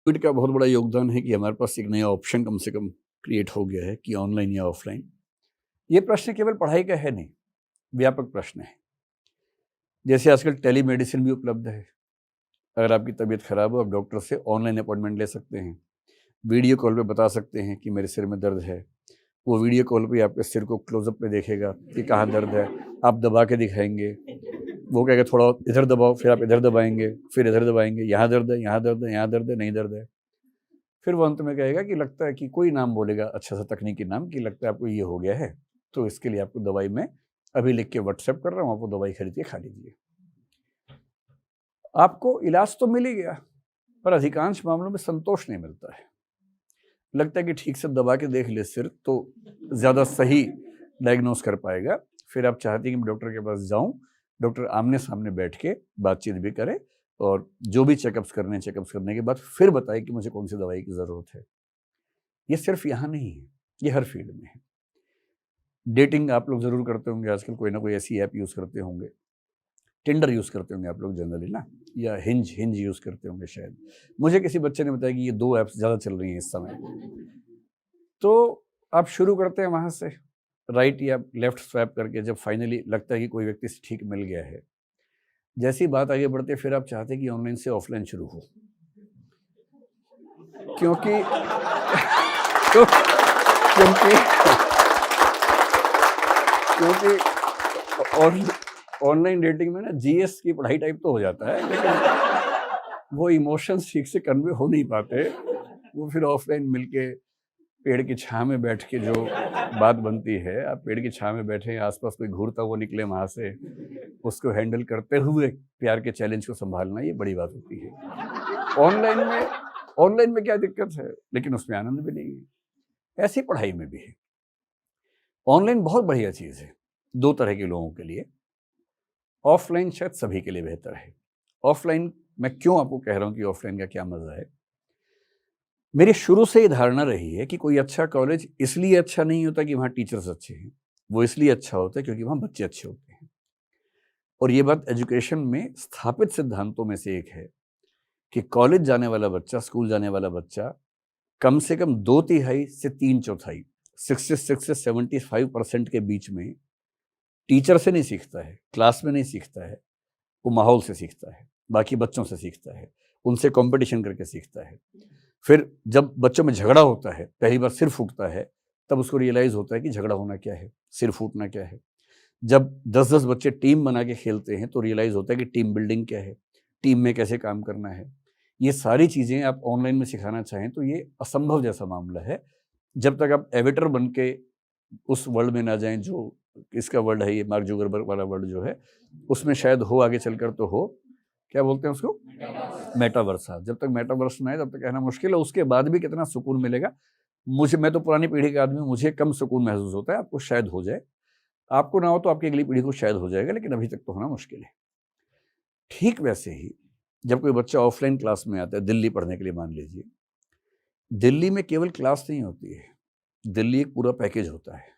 Covid का बहुत बड़ा योगदान है कि हमारे पास एक नया ऑप्शन कम से कम क्रिएट हो गया है कि ऑनलाइन या ऑफलाइन। ये प्रश्न केवल पढ़ाई का है नहीं, व्यापक प्रश्न है। जैसे आजकल टेलीमेडिसिन भी उपलब्ध है। अगर आपकी तबीयत खराब हो, आप डॉक्टर से ऑनलाइन अपॉइंटमेंट ले सकते हैं। वीडियो कॉल पे बता सकते हैं कि मेरे सिर में दर्द है। वो वीडियो कॉल पे आपके सिर को क्लोजअप में देखेगा कि कहाँ दर्द है, आप दबा के दिखाएंगे। वो कहेगा थोड़ा इधर दबाओ, फिर आप इधर दबाएंगे, फिर इधर दबाएंगे, यहाँ दर्द है, यहाँ दर्द है, यहाँ दर्द है, नहीं दर्द है। फिर वो अंत में कहेगा कि लगता है कि कोई नाम बोलेगा अच्छा सा तकनीकी नाम कि लगता है आपको ये हो गया है, तो इसके लिए आपको दवाई मैं अभी लिख के व्हाट्सएप कर रहा हूँ, आपको दवाई खरीद के खा लीजिए। आपको इलाज तो मिल ही गया, पर अधिकांश मामलों में संतोष नहीं मिलता है। लगता है कि ठीक से दबा के देख ले सिर तो ज़्यादा सही डायग्नोस कर पाएगा। फिर आप चाहती हैं कि डॉक्टर के पास जाऊं, डॉक्टर आमने सामने बैठ के बातचीत भी करे और जो भी चेकअप्स करने के बाद फिर बताए कि मुझे कौन सी दवाई की ज़रूरत है। ये सिर्फ यहाँ नहीं है, ये हर फील्ड में है। डेटिंग आप लोग ज़रूर करते होंगे, आजकल कोई ना कोई ऐसी ऐप यूज़ करते होंगे। टिंडर यूज़ करते होंगे आप लोग जनरली ना, या हिंज यूज़ करते होंगे शायद। मुझे किसी बच्चे ने बताया कि ये 2 ऐप्स ज़्यादा चल रही हैं इस समय। तो आप शुरू करते हैं वहाँ से, राइट या लेफ्ट स्वैप करके, जब फाइनली लगता है कि कोई व्यक्ति से ठीक मिल गया है। जैसी बात आगे बढ़ती है, फिर आप चाहते हैं कि ऑनलाइन से ऑफलाइन शुरू हो, क्योंकि क्योंकि क्योंकि ऑनलाइन डेटिंग में ना जीएस की पढ़ाई टाइप तो हो जाता है, लेकिन वो इमोशंस ठीक से कन्वे हो नहीं पाते। वो फिर ऑफलाइन मिलके पेड़ की छाँव में बैठ के जो बात बनती है, आप पेड़ की छाँव में बैठे हैं, आसपास कोई घूरता हुआ निकले वहाँ से, उसको हैंडल करते हुए प्यार के चैलेंज को संभालना, ये बड़ी बात होती है। ऑनलाइन में क्या दिक्कत है, लेकिन उसमें आनंद भी नहीं है। ऐसी पढ़ाई में भी है। ऑनलाइन बहुत बढ़िया चीज़ है 2 तरह के लोगों के लिए। ऑफलाइन शायद सभी के लिए बेहतर है। ऑफलाइन मैं क्यों आपको कह रहा हूँ कि ऑफलाइन का क्या मज़ा है। मेरी शुरू से ये धारणा रही है कि कोई अच्छा कॉलेज इसलिए अच्छा नहीं होता कि वहाँ टीचर्स अच्छे हैं, वो इसलिए अच्छा होता है क्योंकि वहाँ बच्चे अच्छे होते हैं। और ये बात एजुकेशन में स्थापित सिद्धांतों में से एक है कि कॉलेज जाने वाला बच्चा, स्कूल जाने वाला बच्चा कम से कम 2/3 से 3/4, 66 से 75% के बीच में टीचर से नहीं सीखता है, क्लास में नहीं सीखता है, वो माहौल से सीखता है, बाकी बच्चों से सीखता है, उनसे कंपटीशन करके सीखता है। फिर जब बच्चों में झगड़ा होता है, पहली बार सिर फूटता है, तब उसको रियलाइज़ होता है कि झगड़ा होना क्या है, सिर फूटना क्या है। जब 10-10 बच्चे टीम बना के खेलते हैं तो रियलाइज़ होता है कि टीम बिल्डिंग क्या है, टीम में कैसे काम करना है। ये सारी चीज़ें आप ऑनलाइन में सिखाना चाहें तो ये असंभव जैसा मामला है। जब तक आप एविटर बन के उस वर्ल्ड में ना जाएँ जो इसका वर्ल्ड है, ये मार्क जुकरबर्ग वाला वर्ल्ड जो है, उसमें शायद हो आगे चलकर तो हो। क्या बोलते हैं उसको? मेटावर्स। हाँ, जब तक मेटावर्स ना आए तब तक कहना मुश्किल है। उसके बाद भी कितना सुकून मिलेगा, मैं तो पुरानी पीढ़ी का आदमी हूँ, मुझे कम सुकून महसूस होता है। आपको शायद हो जाए, आपको ना हो तो आपकी अगली पीढ़ी को शायद हो जाएगा, लेकिन अभी तक तो होना मुश्किल है। ठीक वैसे ही जब कोई बच्चा ऑफलाइन क्लास में आता है, दिल्ली पढ़ने के लिए मान लीजिए, दिल्ली में केवल क्लास नहीं होती है, दिल्ली एक पूरा पैकेज होता है।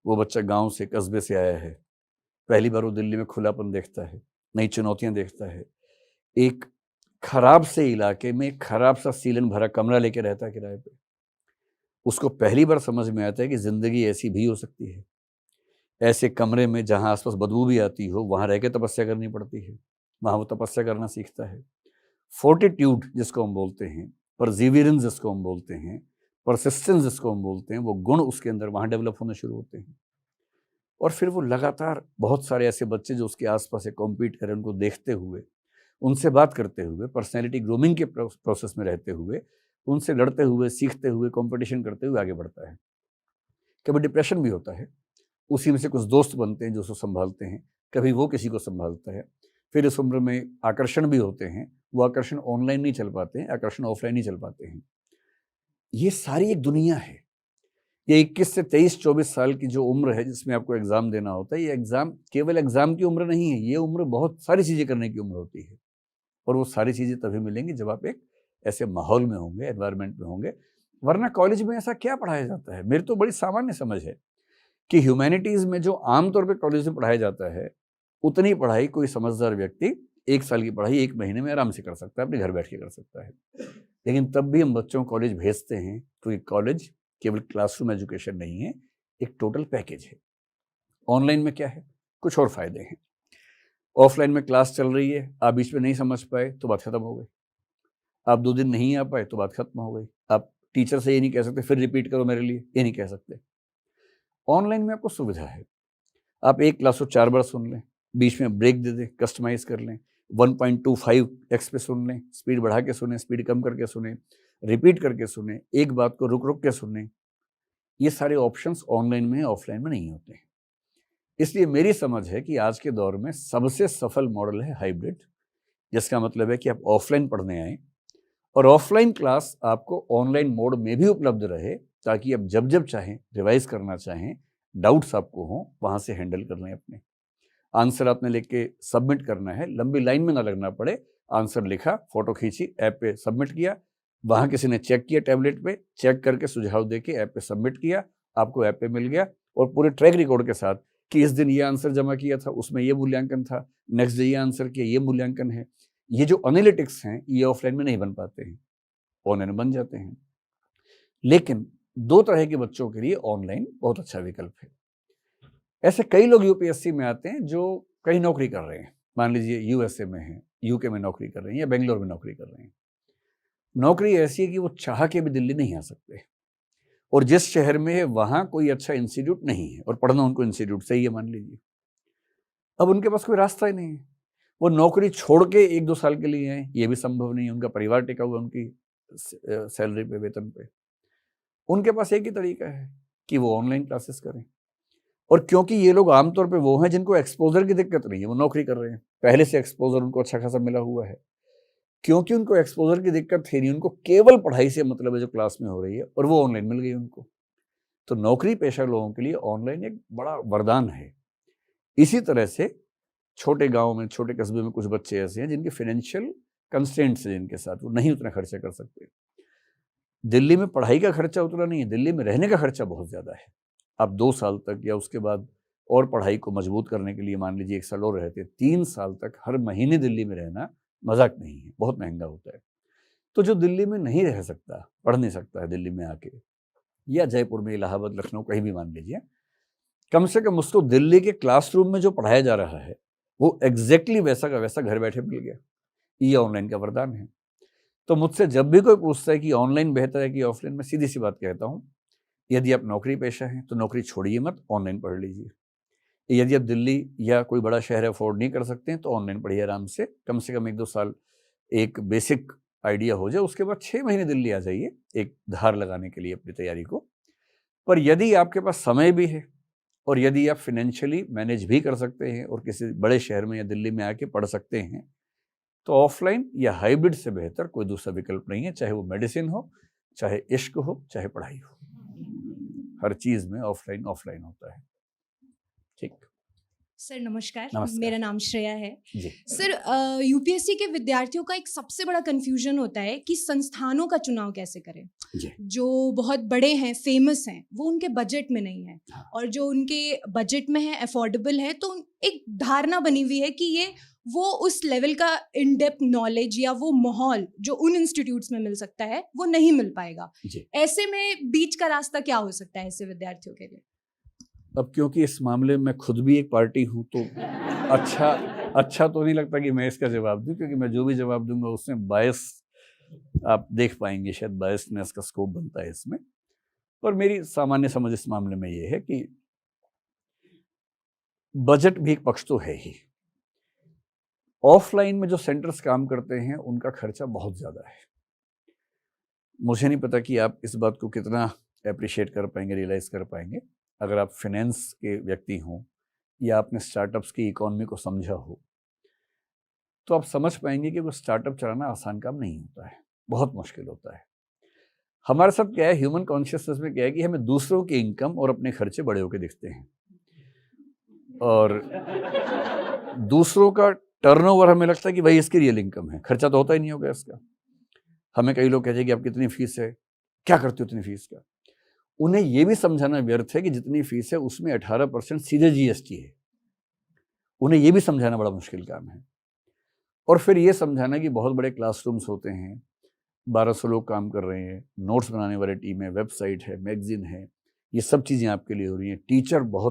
वो बच्चा गाँव से, कस्बे से आया है, पहली बार वो दिल्ली में खुलापन देखता है, नई चुनौतियाँ देखता है। एक खराब से इलाके में खराब सा सीलन भरा कमरा लेके रहता है किराए पे। उसको पहली बार समझ में आता है कि ज़िंदगी ऐसी भी हो सकती है। ऐसे कमरे में जहाँ आसपास बदबू भी आती हो, वहाँ रह के तपस्या करनी पड़ती है। वहाँ वो तपस्या करना सीखता है। फोर्टिट्यूड जिसको हम बोलते हैं, परसिवियरेंस जिसको हम बोलते हैं, परसिस्टेंस जिसको हम बोलते हैं, वो गुण उसके अंदर वहाँ डेवलप होने शुरू होते हैं। और फिर वो लगातार बहुत सारे ऐसे बच्चे जो उसके आसपास से कॉम्पीट करें, उनको देखते हुए, उनसे बात करते हुए, पर्सनैलिटी ग्रूमिंग के प्रोसेस में रहते हुए, उनसे लड़ते हुए, सीखते हुए, कॉम्पिटिशन करते हुए आगे बढ़ता है। कभी डिप्रेशन भी होता है, उसी में से कुछ दोस्त बनते हैं जो उसको संभालते हैं, कभी वो किसी को संभालता है। फिर इस उम्र में आकर्षण भी होते हैं, वो आकर्षण ऑनलाइन नहीं चल पाते हैं, आकर्षण ऑफलाइन ही चल पाते हैं। ये सारी एक दुनिया है। ये 21 से 23-24 साल की जो उम्र है जिसमें आपको एग्ज़ाम देना होता है, ये एग्ज़ाम केवल एग्ज़ाम की उम्र नहीं है, ये उम्र बहुत सारी चीज़ें करने की उम्र होती है। और वो सारी चीज़ें तभी मिलेंगी जब आप एक ऐसे माहौल में होंगे, एनवायरनमेंट में होंगे। वरना कॉलेज में ऐसा क्या पढ़ाया जाता है? मेरी तो बड़ी सामान्य समझ है कि ह्यूमैनिटीज़ में जो आम तौर पे कॉलेज में पढ़ाया जाता है, उतनी पढ़ाई कोई समझदार व्यक्ति 1 साल की पढ़ाई 1 महीने में आराम से कर सकता है, अपने घर बैठ के कर सकता है। लेकिन तब भी हम बच्चों को कॉलेज भेजते हैं, क्योंकि कॉलेज केवल क्लासरूम एजुकेशन नहीं है, एक टोटल पैकेज है। ऑनलाइन में क्या है, कुछ और फायदे हैं। ऑफलाइन में क्लास चल रही है, आप बीच में नहीं समझ पाए तो बात खत्म हो गई, आप 2 दिन नहीं आ पाए तो बात खत्म हो गई। आप टीचर से ये नहीं कह सकते फिर रिपीट करो मेरे लिए, ये नहीं कह सकते। ऑनलाइन में आपको सुविधा है, आप एक क्लास को 4 बार सुन लें, बीच में ब्रेक दे दें, कस्टमाइज कर लें, 1.25x पे सुन लें, स्पीड बढ़ा के सुने, स्पीड कम करके सुने, रिपीट करके सुने, एक बात को रुक रुक के सुने। ये सारे ऑप्शंस ऑनलाइन में ऑफलाइन में नहीं होते हैं। इसलिए मेरी समझ है कि आज के दौर में सबसे सफल मॉडल है हाइब्रिड, जिसका मतलब है कि आप ऑफलाइन पढ़ने आए और ऑफलाइन क्लास आपको ऑनलाइन मोड में भी उपलब्ध रहे, ताकि आप जब जब चाहें, रिवाइज करना चाहें, डाउट्स आपको हों, वहाँ से हैंडल कर लें। अपने आंसर आपने लिख के सबमिट करना है, लंबी लाइन में ना लगना पड़े, आंसर लिखा, फोटो खींची, ऐप पे सबमिट किया, वहाँ किसी ने चेक किया, टैबलेट पे चेक करके सुझाव दे के ऐप पे सबमिट किया, आपको ऐप पे मिल गया, और पूरे ट्रैक रिकॉर्ड के साथ कि इस दिन ये आंसर जमा किया था, उसमें ये मूल्यांकन था, नेक्स्ट डे ये आंसर किया, ये मूल्यांकन है। ये जो एनालिटिक्स हैं ये ऑफलाइन में नहीं बन पाते हैं, ऑनलाइन बन जाते हैं। लेकिन 2 तरह के बच्चों के लिए ऑनलाइन बहुत अच्छा विकल्प है। ऐसे कई लोग यूपीएससी में आते हैं जो कहीं नौकरी कर रहे हैं, मान लीजिए यूएसए में हैं, यूके में नौकरी कर रहे हैं या बेंगलोर में नौकरी कर रहे हैं। नौकरी ऐसी है कि वो चाह के भी दिल्ली नहीं आ सकते, और जिस शहर में है वहाँ कोई अच्छा इंस्टीट्यूट नहीं है, और पढ़ना उनको इंस्टीट्यूट से ही है मान लीजिए। अब उनके पास कोई रास्ता ही नहीं है, वो नौकरी छोड़ के 1-2 साल के लिए आए, ये भी संभव नहीं है, उनका परिवार टिका हुआ उनकी सैलरी पे, वेतन पे। उनके पास एक ही तरीका है कि वो ऑनलाइन क्लासेस करें। और क्योंकि ये लोग आमतौर पे वो हैं जिनको एक्सपोजर की दिक्कत नहीं है, वो नौकरी कर रहे हैं, पहले से एक्सपोजर उनको अच्छा खासा मिला हुआ है, क्योंकि उनको एक्सपोजर की दिक्कत थी नहीं, उनको केवल पढ़ाई से मतलब है जो क्लास में हो रही है, और वो ऑनलाइन मिल गई उनको। तो नौकरी पेशा लोगों के लिए ऑनलाइन एक बड़ा वरदान है। इसी तरह से छोटे गाँव में, छोटे कस्बे में कुछ बच्चे ऐसे हैं जिनके फाइनेंशियल कंस्ट्रेंट्स हैं, जिनके साथ वो नहीं उतना खर्चा कर सकते। दिल्ली में पढ़ाई का खर्चा उतना नहीं है, दिल्ली में रहने का खर्चा बहुत ज़्यादा है। आप 2 साल तक या उसके बाद और पढ़ाई को मजबूत करने के लिए मान लीजिए 1 साल और रहते, 3 साल तक हर महीने दिल्ली में रहना मजाक नहीं है, बहुत महंगा होता है। तो जो दिल्ली में नहीं रह सकता, पढ़ नहीं सकता है दिल्ली में आके, या जयपुर में, इलाहाबाद, लखनऊ, कहीं भी मान लीजिए, कम से कम उसको दिल्ली के क्लासरूम में जो पढ़ाया जा रहा है वो एग्जैक्टली वैसा का वैसा घर बैठे मिल गया। ये ऑनलाइन का वरदान है। तो मुझसे जब भी कोई पूछता है कि ऑनलाइन बेहतर है कि ऑफलाइन, मैं सीधी सी बात कहता हूँ, यदि आप नौकरी पेशा हैं तो नौकरी छोड़िए मत, ऑनलाइन पढ़ लीजिए। यदि आप दिल्ली या कोई बड़ा शहर अफोर्ड नहीं कर सकते हैं तो ऑनलाइन पढ़िए आराम से, कम 1-2 साल एक बेसिक आइडिया हो जाए, उसके बाद 6 महीने दिल्ली आ जाइए एक धार लगाने के लिए अपनी तैयारी को। पर यदि आपके पास समय भी है और यदि आप फाइनेंशियली मैनेज भी कर सकते हैं और किसी बड़े शहर में या दिल्ली में आके पढ़ सकते हैं, तो ऑफलाइन या हाइब्रिड से बेहतर कोई दूसरा विकल्प नहीं है। चाहे वो मेडिसिन हो, चाहे इश्क हो, चाहे पढ़ाई हो, हर चीज में ऑफलाइन ऑफलाइन होता है। ठीक सर नमस्कार, नमस्कार। मेरा नाम श्रेया है जी। सर। यूपीएससी के विद्यार्थियों का एक सबसे बड़ा कंफ्यूजन होता है कि संस्थानों का चुनाव कैसे करें। जी। जो बहुत बड़े हैं, फेमस हैं, वो उनके बजट में नहीं है, और जो उनके बजट में है, अफोर्डेबल है, तो एक धारणा बनी हुई है कि ये वो उस लेवल का इन डेप्थ नॉलेज या वो माहौल जो उन इंस्टीट्यूट्स में मिल सकता है वो नहीं मिल पाएगा। ऐसे में बीच का रास्ता क्या हो सकता है ऐसे विद्यार्थियों के लिए? अब क्योंकि इस मामले में खुद भी एक पार्टी हूँ तो अच्छा तो नहीं लगता कि मैं इसका जवाब दूं, क्योंकि मैं जो भी जवाब दूंगा उसमें बायस आप देख पाएंगे, शायद बायसनेस का स्कोप बनता है इसमें। और मेरी सामान्य समझ इस मामले में ये है कि बजट भी एक पक्ष तो है ही। ऑफलाइन में जो सेंटर्स काम करते हैं उनका खर्चा बहुत ज़्यादा है। मुझे नहीं पता कि आप इस बात को कितना अप्रिशिएट कर पाएंगे, रियलाइज कर पाएंगे। अगर आप फाइनेंस के व्यक्ति हों या आपने स्टार्टअप्स की इकोनॉमी को समझा हो तो आप समझ पाएंगे कि वो स्टार्टअप चलाना आसान काम नहीं होता है, बहुत मुश्किल होता है। हमारे साथ क्या है, ह्यूमन कॉन्शियसनेस में क्या है कि हमें दूसरों की इनकम और अपने खर्चे बड़े होकर दिखते हैं, और दूसरों का टर्नओवर हमें लगता है कि भाई इसकी रियल इनकम है, खर्चा तो होता ही नहीं होगा इसका। हमें कई लोग कहते हैं कि आप कितनी फीस है, क्या करते हो इतनी फीस का। उन्हें यह भी समझाना व्यर्थ है कि जितनी फीस है उसमें 18% सीधे जीएसटी है। उन्हें यह भी समझाना बड़ा मुश्किल काम है। और फिर यह समझाना कि बहुत बड़े क्लासरूम्स होते हैं, 1200 लोग काम कर रहे हैं, नोट्स बनाने वाले टीम है, वेबसाइट है, मैगजीन है, ये सब चीज़ें आपके लिए हो रही हैं। टीचर बहुत